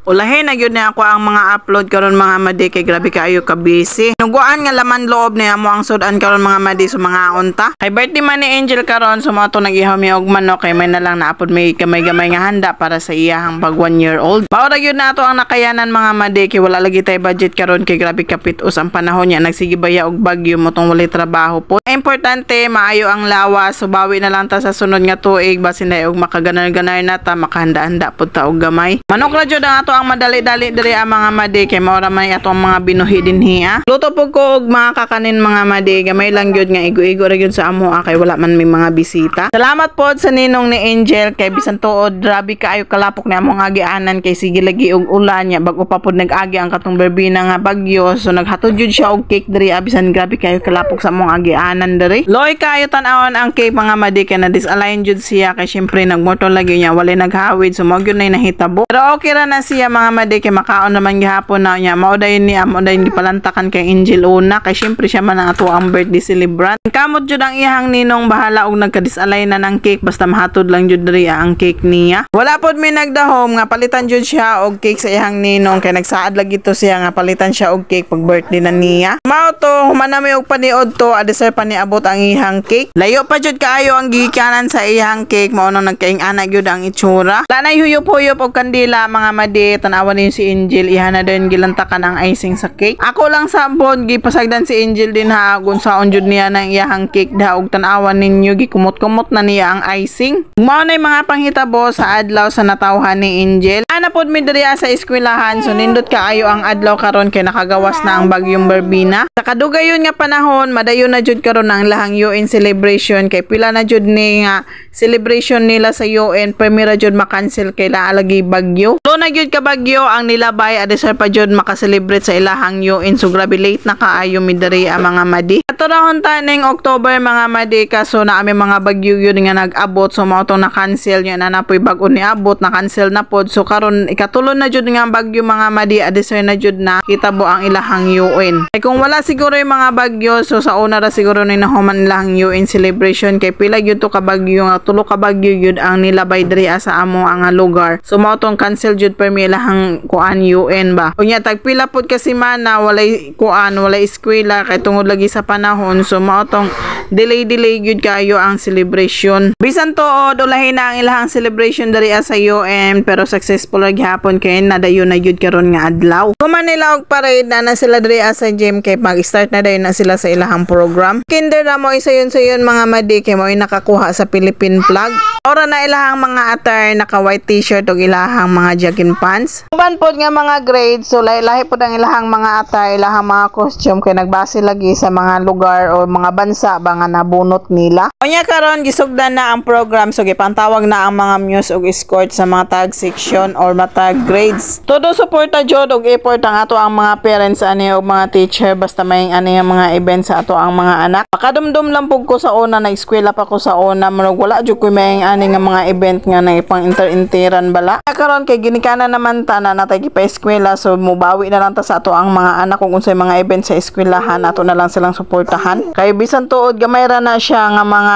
Ulahin na yun na ako ang mga upload karon mga madi kay grabe kaayo ka busy. Nuguan nga laman loob niya mo ang sudan karon mga madi so mga unta. Kay birthday man ni Angel karon so mo to nag-ihaw mi og manok kay may na lang naapod may gamay-gamay nga handa para sa iyahang pag 1 year old. Mao ra gyud nato ang nakayanan mga madi kay wala lagi tay budget karon kay grabe kapitos ang panahon niya nagsigibaya og bagyo mo tong walay trabaho po. Importante maayo ang lawas so bawi na lang ta sa sunod nga tuig basin dai og makaganar-ganar na ta makahanda-handa pud ta og gamay. Manok ra jud ang ato ang madali-dali diri ang mga madi kay mao ra man ato ang mga binuhi dinhi Luto pug ko og mga kakanin mga madi gamay lang gyud nga igo-igo ra gyud sa amo kay wala man may mga bisita. Salamat pod sa ninong ni Angel kay bisan tuod grabe kaayo kalapok na among agianan kay sige lagi og ulan nya bag-o pa pod nag-agi ang katong berbina nga bagyo so naghatod jud siya og cake diri bisan grabe kaayo kalapok sa among agianan diri. Loy kaayo tan-awon ang cake mga madi kay na disalign jud siya kay syempre nagmoto lagi nya wala naghawid so mao gyud nay nahitabo. Pero okay ra na siya mga madi kay makaon naman gihapon na niya mao dayon ni amo dayon gipalantakan kay Angel una kay syempre siya man ang ato ang birthday celebrant. Kamot jud ang iyang ninong bahala og nagkadisalay na ng cake basta mahatod lang jud diri ang cake niya. Wala pod mi nagdahom nga palitan jud siya og cake sa iyang ninong kay nagsaad lagi to siya nga palitan siya og cake pag birthday na niya. Mao to humanami og paniod to adisay paniabot ang iyang cake. Layo pa jud kaayo ang gikanan sa iyang cake mao nang nagkaing-ana gyud ang itsura. Lanay huyop-huyop og kandila mga madi tan-awan niyo si Angel iha na din gilantakan ang icing sa cake. Ako lang sa bod gipasagdan si Angel din ha kung saon jud niya nang iyang cake da og tan-awan ninyo gikumot-kumot na niya ang icing. Mao nay mga panghitabo sa adlaw sa natawhan ni Angel. Ana pod mi diri sa eskwelahan so nindot kaayo ang adlaw karon kay nakagawas na ang bagyong Berbina. Sa kadugayon nga panahon madayon na jud karon ang lahang UN celebration kay pila na jud ni nga celebration nila sa UN primera jud makancel kay laalagi bagyo. So na jud ka bagyo ang nilabay adisar pa jud makaselebrate sa ilahang UN so grabe late na kaayo mi diri ang mga madi. Aturahon ta ning October mga madi kaso na ami mga bagyo yun nga nag-abot so mao tong na-cancel nya na napoy bag-o ni abot na-cancel na pod so karon ikatulon na jud nga bagyo mga madi adisar na jud na kitabo ang ilahang UN. Kay kung wala siguro yung mga bagyo so sa una ra siguro ni nahuman ilahang UN celebration kay pila gyud to ka bagyo nga tulo ka bagyo gyud ang nilabay diri sa amo ang lugar. So mao tong cancel jud per mi ilahang kuan UN ba. Unya tagpila pod kasi mana walay kuan walay eskwela kay tungod lagi sa panahon so mao tong delay gyud kayo ang celebration. Bisan tuod ulahin na ang ilahang celebration diri sa UN pero successful ra gihapon kay nadayon na gyud karon nga adlaw. Human nila og parade na sila diri sa gym kay mag-start na dayon na sila sa ilahang program. Kinder na mo isayon-sayon mga madi kay mo nakakuha sa Philippine flag. Ora na ilahang mga attire naka white t-shirt ug ilahang mga jogging pants. Uban pod nga mga grades so lahi pod ang ilahang mga attire ilahang mga costume kay nagbase lagi sa mga lugar o mga bansa ba nga nabunot nila. Unya karon gisugdan na ang program so gipantawag na ang mga muse ug escort sa mga tag section or mga tag grades. Todo suporta jud og effort ang ato ang mga parents ani og mga teacher basta may ani ang mga event sa ato ang mga anak. Pakadumdum lang pug ko sa una na eskwela pa ko sa una murag wala jud ko may ani nga mga event nga na ipang inter-interan bala. Karon kay ginikana naman ta na natay gipa eskwela so mubawi na lang ta sa ato ang mga anak kung unsay mga event sa eskwelahan ato na lang silang suportahan. Kay bisan tuod gamay ra na siya nga mga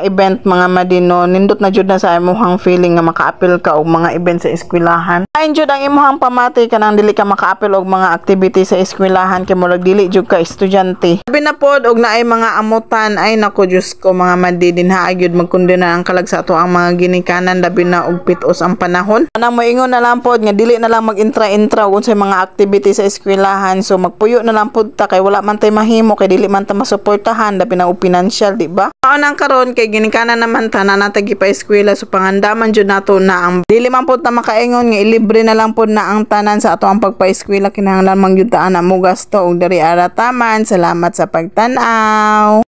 event mga madino nindot na jud na sa imong feeling nga maka-apil ka og mga event sa eskwelahan. Ayon jud ang imong pamati kanang dili ka maka-apil og mga activity sa eskwelahan kay murag dili jud ka estudyante. Sabi na pod og naay mga amutan ay nako Diyos ko mga madi dinha gyud magkundena ang kalag sa ato ang mga ginikanan labi na og pitos ang panahon. Nang moingon na lang pod nga dili na lang mag-intra-intra og unsay mga activity sa eskwelahan so magpuyo na lang pod ta kay wala man tay mahimo kay dili man ta masuportahan labi na og financial di ba? Mao nang karon kay ginikanan naman ta na natagi pa eskwela so pangandaman jud nato na ang dili man pod ta makaingon nga ilibre na lang pod na ang tanan sa ato ang pagpa-eskwela kinahanglan man gyud ta ana mo gasto og diri ara taman. Salamat sa pagtan-aw.